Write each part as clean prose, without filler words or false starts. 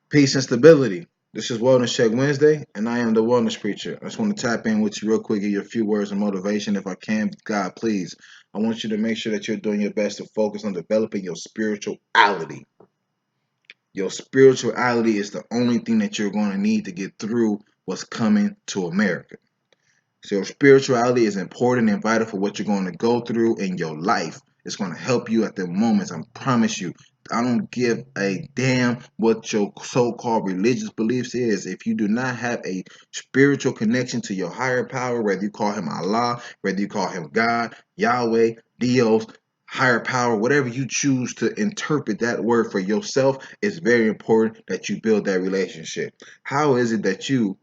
Peace and stability. This is Wellness Check Wednesday, and I am the Wellness Preacher. I just want to tap in with you real quick, give you a few words of motivation if I can. God, please. I want you to make sure that you're doing your best to focus on developing your spirituality. Your spirituality is the only thing that you're going to need to get through what's coming to America. So, your spirituality is important and vital for what you're going to go through in your life. It's going to help you at the moments. I promise you. I don't give a damn what your so-called religious beliefs is. If you do not have a spiritual connection to your higher power, whether you call him Allah, whether you call him God, Yahweh, Dios, higher power, whatever you choose to interpret that word for yourself, it's very important that you build that relationship. How is it that you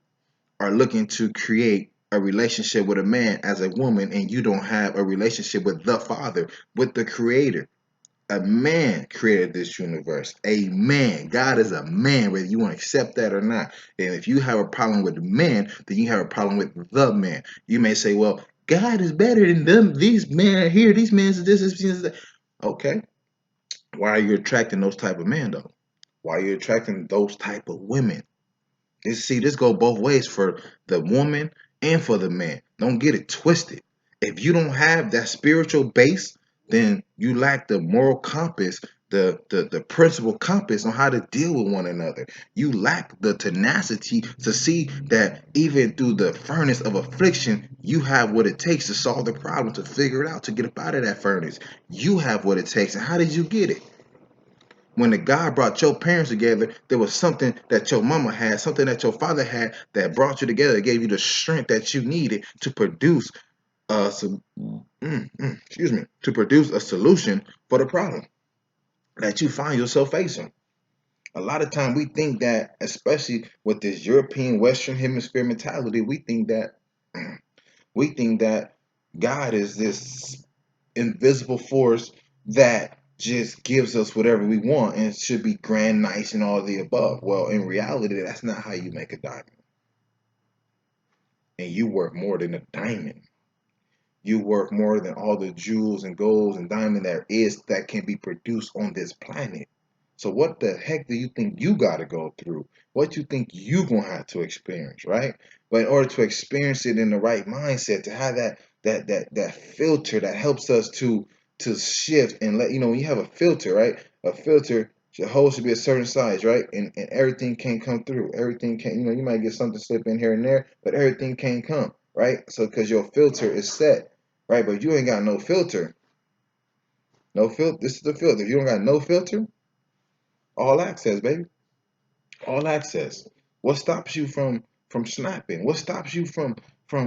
are looking to create a relationship with a man as a woman and you don't have a relationship with the Father, with the Creator? A man created this universe. A man. God is a man, whether you want to accept that or not. And if you have a problem with men, then you have a problem with the man. You may say, well, God is better than them. These men here, these men is this, that. Okay. Why are you attracting those type of men though? Why are you attracting those type of women? You see, this go both ways for the woman and for the man. Don't get it twisted. If you don't have that spiritual base, then you lack the moral compass, the principal compass on how to deal with one another. You lack the tenacity to see that even through the furnace of affliction, you have what it takes to solve the problem, to figure it out, to get up out of that furnace. You have what it takes. And how did you get it? When the God brought your parents together, there was something that your mama had, something that your father had that brought you together, that gave you the strength that you needed to produce some, to produce a solution for the problem that you find yourself facing. A lot of time we think that, especially with this European Western Hemisphere mentality, we think that God is this invisible force that just gives us whatever we want and it should be grand, nice, and all of the above. Well, in reality, that's not how you make a diamond. And you worth more than a diamond. You worth more than all the jewels and golds and diamond there is that can be produced on this planet. So what the heck do you think you got to go through? What you think you gonna have to experience, right? But in order to experience it in the right mindset, to have that filter that helps us to shift and let you know when you have a filter, right? A filter, the hole should be a certain size, right? And everything can't come through. Everything can, you might get something slip in here and there, but everything can't come, right? So because your filter is set, right? But you ain't got no filter. No filter. This is the filter. If you don't got no filter, all access, baby. All access. What stops you from snapping? What stops you from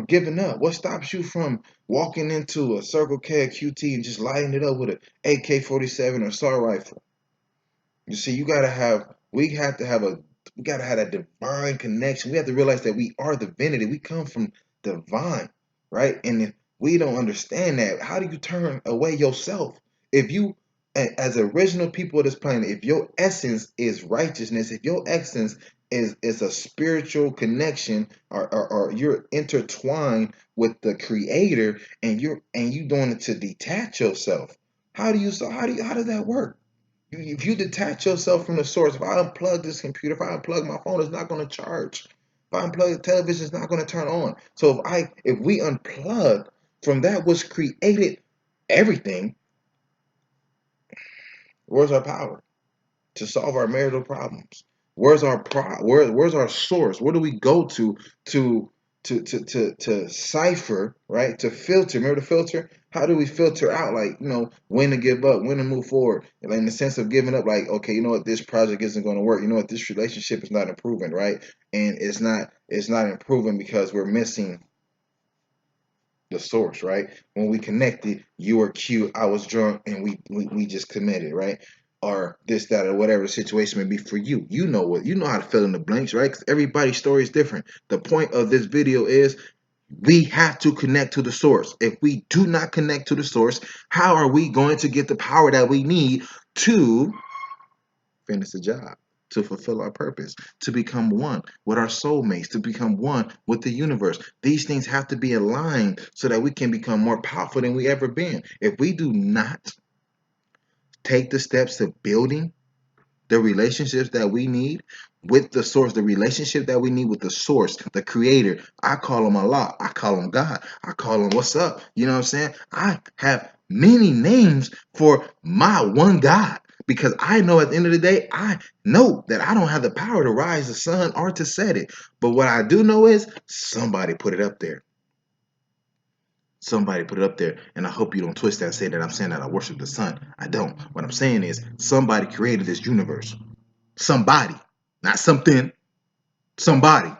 giving up? What stops you from walking into a Circle K or QT and just lighting it up with an AK-47 or assault rifle? You see, we gotta have that divine connection. We have to realize that we are divinity. We come from divine, right? And if we don't understand that, how do you turn away yourself? If you, as original people of this planet, if your essence is righteousness, if your essence is a spiritual connection, or you're intertwined with the Creator, and you doing it to detach yourself, how does that work? If you detach yourself from the source, if I unplug this computer, if I unplug my phone, it's not going to charge. If I unplug the television, it's not going to turn on. So if we unplug from that which created everything, where's our power to solve our marital problems? Where's our source? Where do we go to to cipher, right? To filter. Remember the filter? How do we filter out, like, when to give up, when to move forward? And in the sense of giving up, like, okay, you know what, this project isn't going to work. You know what, this relationship is not improving, right? And it's not improving because we're missing the source, right? When we connected, you were cute, I was drunk, and we just committed, right? Or this, that, or whatever the situation may be for you. You know how to fill in the blanks, right? Because everybody's story is different. The point of this video is we have to connect to the source. If we do not connect to the source, how are we going to get the power that we need to finish the job, to fulfill our purpose, to become one with our soulmates, to become one with the universe? These things have to be aligned so that we can become more powerful than we ever been. If we do not take the steps to building The relationships that we need with the source, the relationship that we need with the source, the creator. I call him Allah. I call him God. I call him what's up. You know what I'm saying? I have many names for my one God because I know at the end of the day, I know that I don't have the power to rise the sun or to set it. But what I do know is somebody put it up there. Somebody put it up there, and I hope you don't twist that and say that I'm saying that I worship the sun. I don't. What I'm saying is somebody created this universe. Somebody, not something, somebody,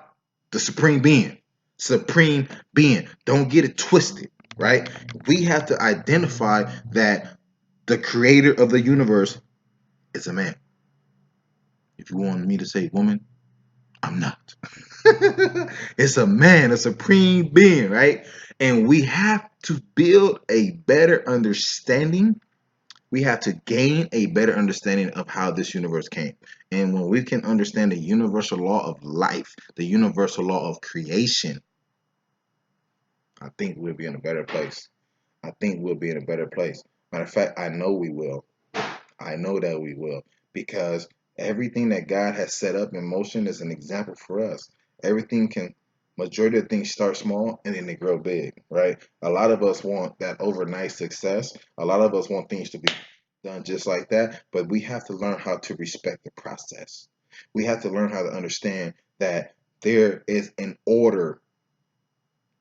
the supreme being. Supreme being. Don't get it twisted, right? We have to identify that the creator of the universe is a man. If you want me to say woman, I'm not. It's a man, a supreme being, right? And we have to build a better understanding. We have to gain a better understanding of how this universe came. And when we can understand the universal law of life, the universal law of creation, I think we'll be in a better place. I think we'll be in a better place. Matter of fact, I know we will. I know that we will because everything that God has set up in motion is an example for us. Everything can, majority of things start small and then they grow big, right? A lot of us want that overnight success. A lot of us want things to be done just like that, but we have to learn how to respect the process. We have to learn how to understand that there is an order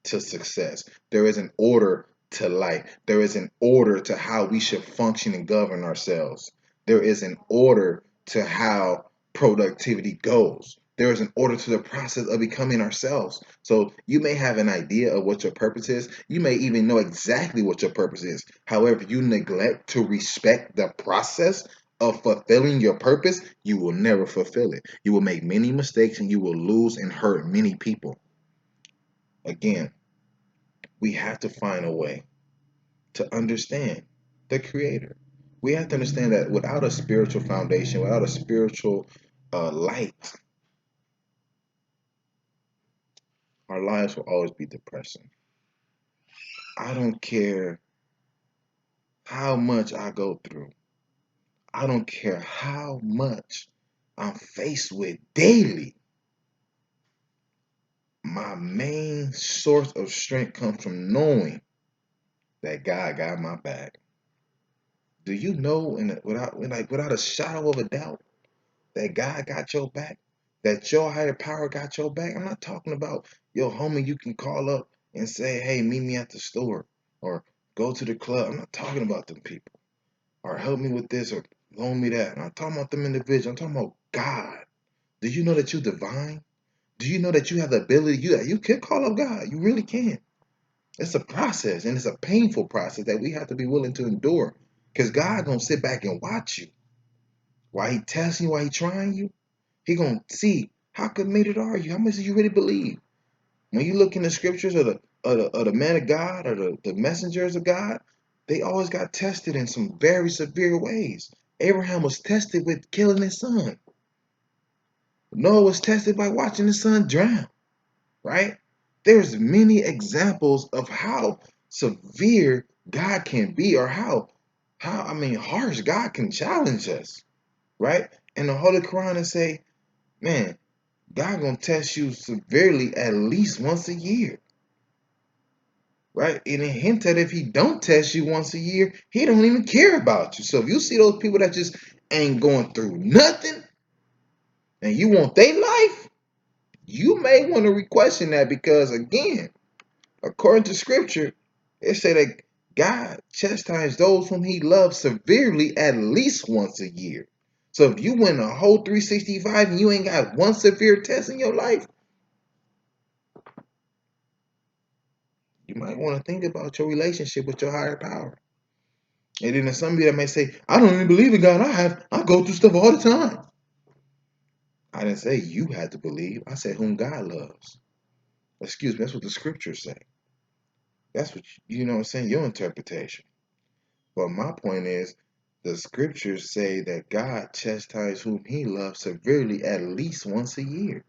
to success. There is an order to life. There is an order to how we should function and govern ourselves. There is an order to how productivity goes. There is an order to the process of becoming ourselves. So you may have an idea of what your purpose is. You may even know exactly what your purpose is. However, you neglect to respect the process of fulfilling your purpose, you will never fulfill it. You will make many mistakes and you will lose and hurt many people. Again, we have to find a way to understand the creator. We have to understand that without a spiritual foundation, without a spiritual light, our lives will always be depressing. I don't care how much I go through. I don't care how much I'm faced with daily. My main source of strength comes from knowing that God got my back. Do you know, without a shadow of a doubt, that God got your back, that your higher power got your back? I'm not talking about your homie you can call up and say, hey, meet me at the store or go to the club. I'm not talking about them people. Or help me with this or loan me that. I'm not talking about them individuals. I'm talking about God. Do you know that you're divine? Do you know that you have the ability? You can call up God. You really can. It's a process, and it's a painful process that we have to be willing to endure. Because God gonna sit back and watch you while He testing you, while He trying you. He gonna see how committed are you? How much do you really believe? When you look in the scriptures of the man of God or the messengers of God, they always got tested in some very severe ways. Abraham was tested with killing his son. Noah was tested by watching his son drown, right? There's many examples of how severe God can be or how I mean harsh God can challenge us, right? And the Holy Quran and say, man, God gonna test you severely at least once a year, right? And it hint that if He don't test you once a year, He don't even care about you. So if you see those people that just ain't going through nothing, and you want their life, you may want to question that because again, according to Scripture, it say that God chastises those whom He loves severely at least once a year. So if you win a whole 365 and you ain't got one severe test in your life, you might want to think about your relationship with your higher power. And then there's some of you that may say, I don't even believe in God. I go through stuff all the time. I didn't say you had to believe. I said whom God loves. Excuse me, that's what the scriptures say. That's what you know what I'm saying, your interpretation. But my point is the scriptures say that God chastises whom He loves severely at least once a year.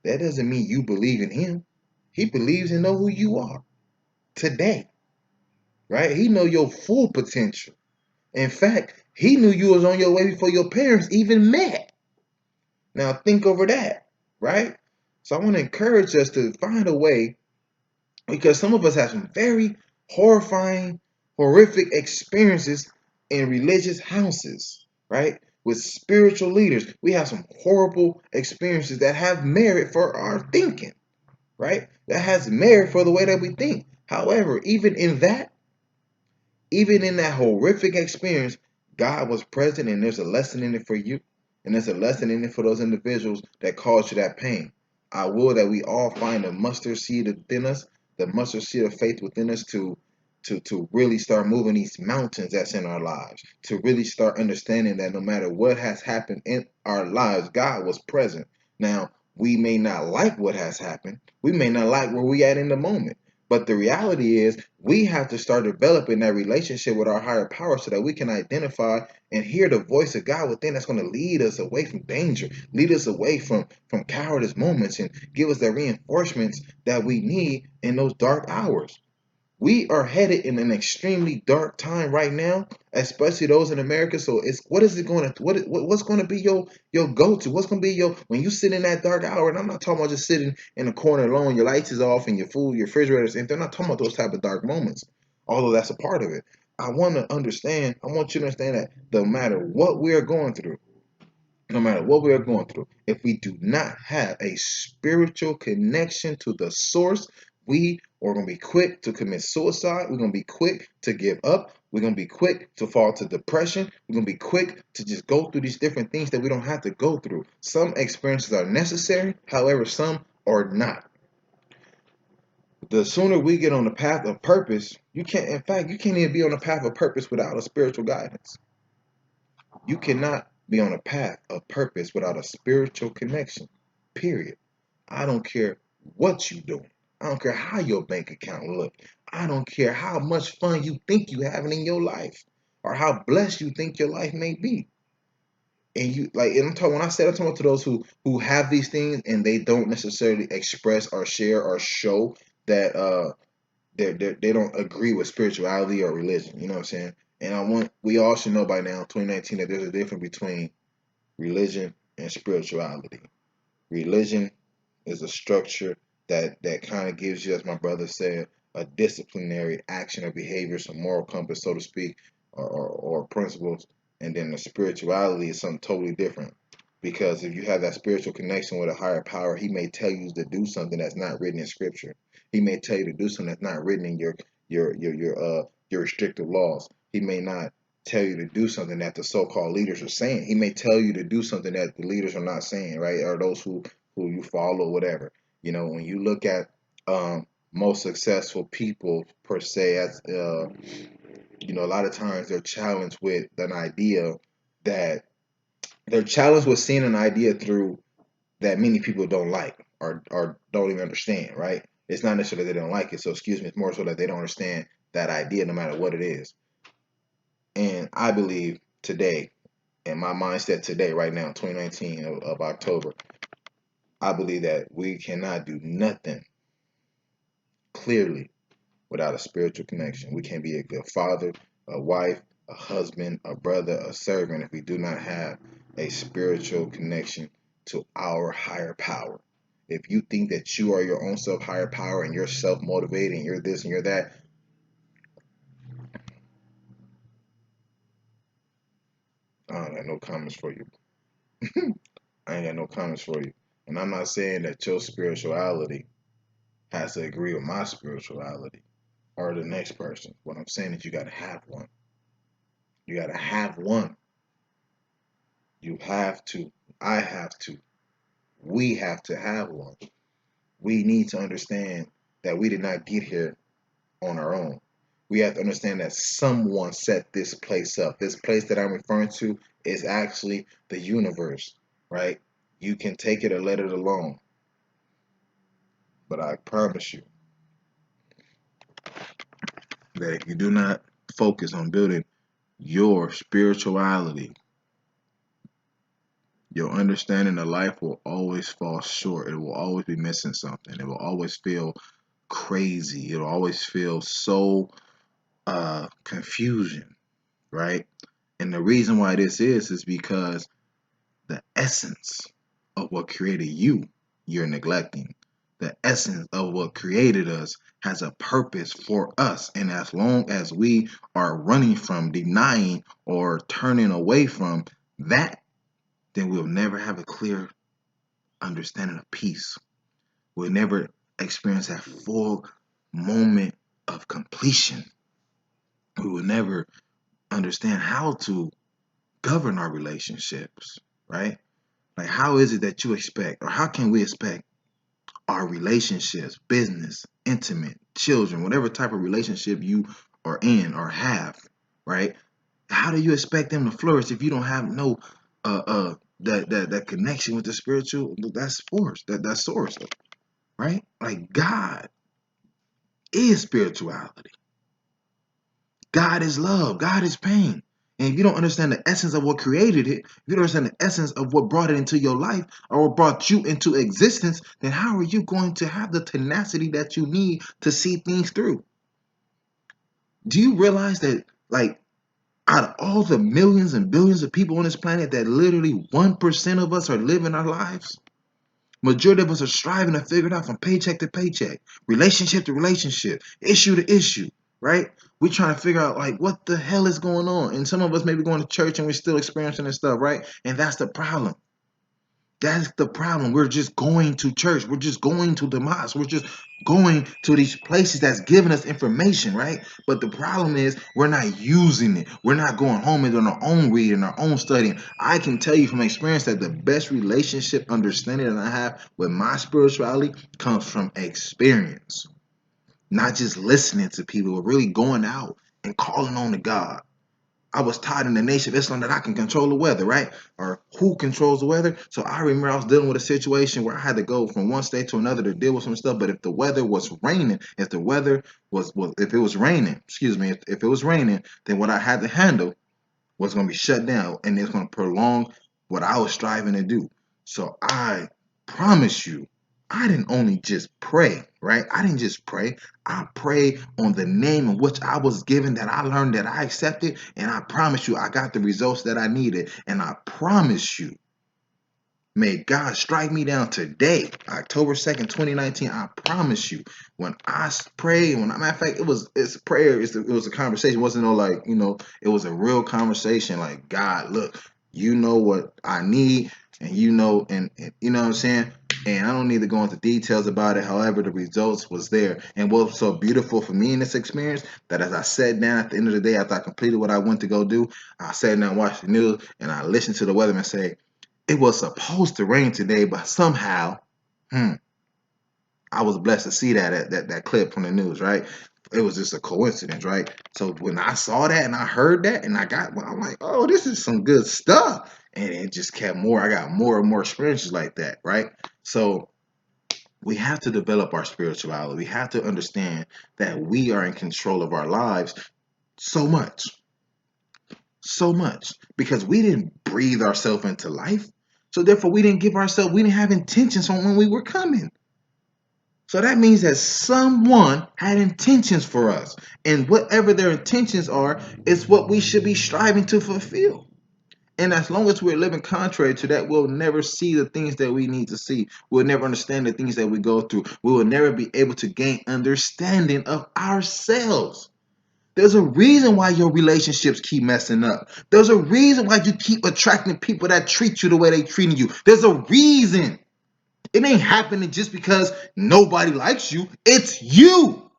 That doesn't mean you believe in Him. He believes and know who you are today. Right? He know your full potential. In fact, He knew you was on your way before your parents even met. Now think over that, right? So I want to encourage us to find a way, because some of us have some very horrifying, horrific experiences in religious houses, right? With spiritual leaders. We have some horrible experiences that have merit for our thinking, right? That has merit for the way that we think. However, even in that horrific experience, God was present, and there's a lesson in it for you. And there's a lesson in it for those individuals that caused you that pain. I will that we all find a mustard seed within us, the mustard seed of faith within us to really start moving these mountains that's in our lives, to really start understanding that no matter what has happened in our lives, God was present. Now, we may not like what has happened. We may not like where we at in the moment. But the reality is, we have to start developing that relationship with our higher power so that we can identify and hear the voice of God within that's going to lead us away from danger, lead us away from cowardice moments, and give us the reinforcements that we need in those dark hours. We are headed in an extremely dark time right now, especially those in America. So it's what is it going to what's going to be your go to? What's going to be your when you sit in that dark hour? And I'm not talking about just sitting in a corner alone, your lights is off and your food, your refrigerator's empty. I'm not talking about those type of dark moments, although that's a part of it. I want to understand. I want you to understand that no matter what we are going through, no matter what we are going through, if we do not have a spiritual connection to the source, we are going to be quick to commit suicide. We're going to be quick to give up. We're going to be quick to fall to depression. We're going to be quick to just go through these different things that we don't have to go through. Some experiences are necessary, however, some are not. The sooner we get on the path of purpose, in fact, you can't even be on the path of purpose without a spiritual guidance. You cannot be on a path of purpose without a spiritual connection. Period. I don't care what you're doing. I don't care how your bank account look. I don't care how much fun you think you having in your life or how blessed you think your life may be. And you like, and I'm talking when I said I'm talking about to those who have these things and they don't necessarily express or share or show that they don't agree with spirituality or religion. You know what I'm saying? And we all should know by now, 2019, that there's a difference between religion and spirituality. Religion is a structure that kind of gives you, as my brother said, a disciplinary action or behavior, some moral compass, so to speak, or principles. And then the spirituality is something totally different. Because if you have that spiritual connection with a higher power, he may tell you to do something that's not written in scripture. He may tell you to do something that's not written in your restrictive laws. He may not tell you to do something that the so-called leaders are saying. He may tell you to do something that the leaders are not saying, right? Or those who you follow, whatever. You know, when you look at most successful people per se, as a lot of times they're challenged with an idea that they're challenged with seeing an idea through that many people don't like or don't even understand, right? It's not necessarily they don't like it, so excuse me, it's more so that they don't understand that idea no matter what it is. And I believe today, in my mindset today, right now, 2019 of October, I believe that we cannot do nothing clearly without a spiritual connection. We can't be a good father, a wife, a husband, a brother, a servant if we do not have a spiritual connection to our higher power. If you think that you are your own self higher power and you're self motivated and you're this and you're that, I ain't got no comments for you. I ain't got no comments for you. And I'm not saying that your spirituality has to agree with my spirituality or the next person. What I'm saying is you got to have one. You got to have one. You have to. I have to. We have to have one. We need to understand that we did not get here on our own. We have to understand that someone set this place up. This place that I'm referring to is actually the universe, right? You can take it or let it alone. But I promise you that if you do not focus on building your spirituality, your understanding of life will always fall short. It will always be missing something. It will always feel crazy. It'll always feel so confusion, right? And the reason why this is because the essence of what created you, you're neglecting. The essence of what created us has a purpose for us. And as long as we are running from, denying, or turning away from that, then we'll never have a clear understanding of peace. We'll never experience that full moment of completion. We will never understand how to govern our relationships, right? Like, how is it that you expect, or how can we expect our relationships, business, intimate, children, whatever type of relationship you are in or have, right? How do you expect them to flourish if you don't have no that connection with the spiritual, that's force, that source, right? Like, God is spirituality. God is love. God is pain. And if you don't understand the essence of what created it, if you don't understand the essence of what brought it into your life or what brought you into existence, then how are you going to have the tenacity that you need to see things through? Do you realize that, like, out of all the millions and billions of people on this planet, that literally 1% of us are living our lives? Majority of us are striving to figure it out from paycheck to paycheck, relationship to relationship, issue to issue, right? We're trying to figure out, like, what the hell is going on. And some of us may be going to church and we're still experiencing this stuff, right? And that's the problem. That's the problem. We're just going to church. We're just going to the mosque. We're just going to these places that's giving us information, right? But the problem is we're not using it. We're not going home and doing our own reading, our own studying. I can tell you from experience that the best relationship understanding that I have with my spirituality comes from experience. Not just listening to people, but really going out and calling on to God. I was taught in the Nation of Islam that I can control the weather, right? Or who controls the weather? So I remember I was dealing with a situation where I had to go from one state to another to deal with some stuff. But if the weather was raining, if the weather was if it was raining, excuse me, if it was raining, then what I had to handle was going to be shut down, and it's going to prolong what I was striving to do. So I promise you, I didn't only just pray, right? I didn't just pray. I prayed on the name in which I was given, that I learned, that I accepted, and I promise you, I got the results that I needed. And I promise you, may God strike me down today, October 2nd, 2019. I promise you, when I pray, matter of fact, it's prayer. It was a conversation. It wasn't no, like, it was a real conversation. Like, God, look, you know what I need, and and you know what I'm saying. And I don't need to go into details about it. However, the results was there. And what was so beautiful for me in this experience, that as I sat down at the end of the day, after I completed what I went to go do, I sat down and watched the news, and I listened to the weatherman say, it was supposed to rain today, but somehow, I was blessed to see that clip from the news, right? It was just a coincidence, right? So when I saw that and I heard that and I'm like, oh, this is some good stuff. And it just kept more. I got more and more experiences like that, right? So we have to develop our spirituality. We have to understand that we are in control of our lives so much, so much, because we didn't breathe ourselves into life. So therefore, we didn't have intentions on when we were coming. So that means that someone had intentions for us. And whatever their intentions are, is what we should be striving to fulfill. And as long as we're living contrary to that, we'll never see the things that we need to see. We'll never understand the things that we go through. We will never be able to gain understanding of ourselves. There's a reason why your relationships keep messing up. There's a reason why you keep attracting people that treat you the way they treating you. There's a reason. It ain't happening just because nobody likes you. It's you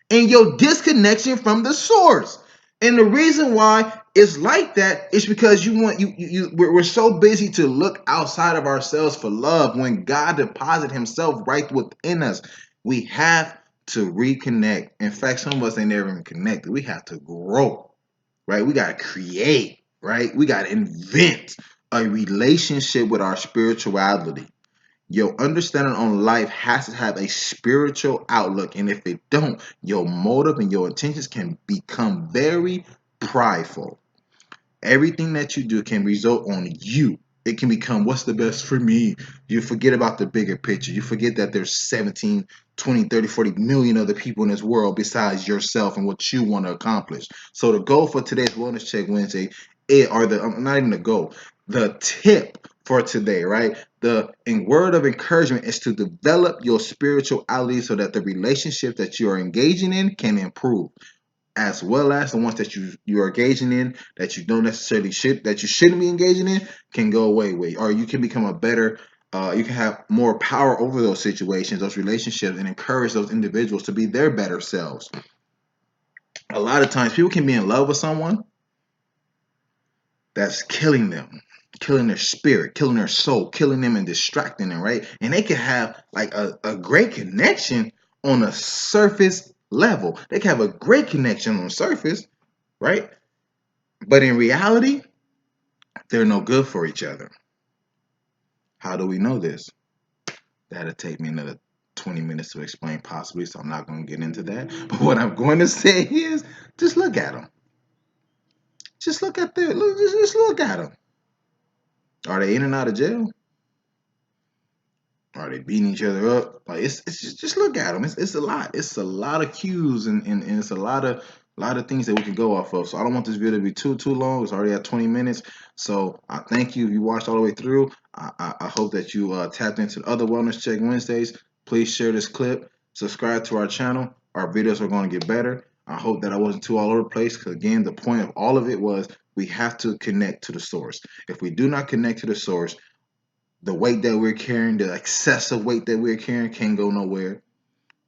and your disconnection from the source. And the reason why it's like that is because we're so busy to look outside of ourselves for love when God deposited himself right within us. We have to reconnect. In fact, some of us ain't never even connected. We have to grow, right? We got to create, right? We got to invent a relationship with our spirituality. Your understanding on life has to have a spiritual outlook. And if it don't, your motive and your intentions can become very prideful. Everything that you do can result on you. It can become, what's the best for me? You forget about the bigger picture. You forget that there's 17, 20, 30, 40 million other people in this world besides yourself and what you want to accomplish. So the goal for today's Wellness Check Wednesday not even the goal, the tip for today, right? The word of encouragement is to develop your spirituality so that the relationship that you are engaging in can improve, as well as the ones that you're engaging in that you don't necessarily shouldn't be engaging in can go away or you can become a better you can have more power over those situations, those relationships, and encourage those individuals to be their better selves. A lot of times people can be in love with someone that's killing them, killing their spirit, killing their soul, killing them and distracting them, right? And they can have like a great connection on a surface level. They can have a great connection on the surface, right? But in reality, they're no good for each other. How do we know this? That'll take me another 20 minutes to explain, possibly, so I'm not going to get into that. But what I'm going to say is just look at them. Just look at them. Just look at them. Are they in and out of jail? Are they beating each other up? Like it's just look at them. It's a lot. It's a lot of cues and it's a lot of things that we can go off of. So I don't want this video to be too long. It's already at 20 minutes. So I thank you if you watched all the way through. I hope that you tapped into the other Wellness Check Wednesdays. Please share this clip. Subscribe to our channel. Our videos are going to get better. I hope that I wasn't too all over the place, because again, the point of all of it was we have to connect to the source. If we do not connect to the source, the weight that we're carrying, the excessive weight that we're carrying can't go nowhere.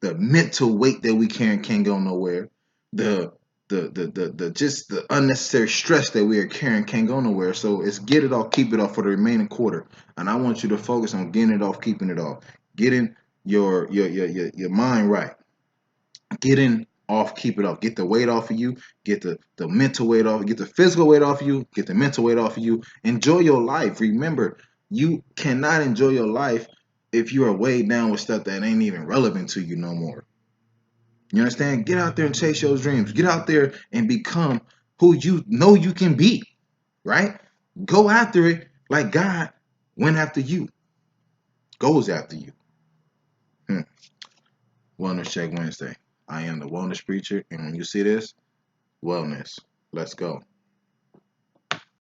The mental weight that we carrying can't go nowhere. The just the unnecessary stress that we are carrying can't go nowhere. So it's get it off, keep it off for the remaining quarter. And I want you to focus on getting it off, keeping it off. Getting your mind right. Getting off, keep it off. Get the weight off of you. Get the mental weight off. Get the physical weight off of you. Get the mental weight off of you. Enjoy your life. Remember, you cannot enjoy your life if you are weighed down with stuff that ain't even relevant to you no more. You understand? Get out there and chase your dreams. Get out there and become who you know you can be, right? Go after it like God went after you, goes after you. Wellness Check Wednesday. I am the Wellness Preacher, and when you see this, wellness. Let's go.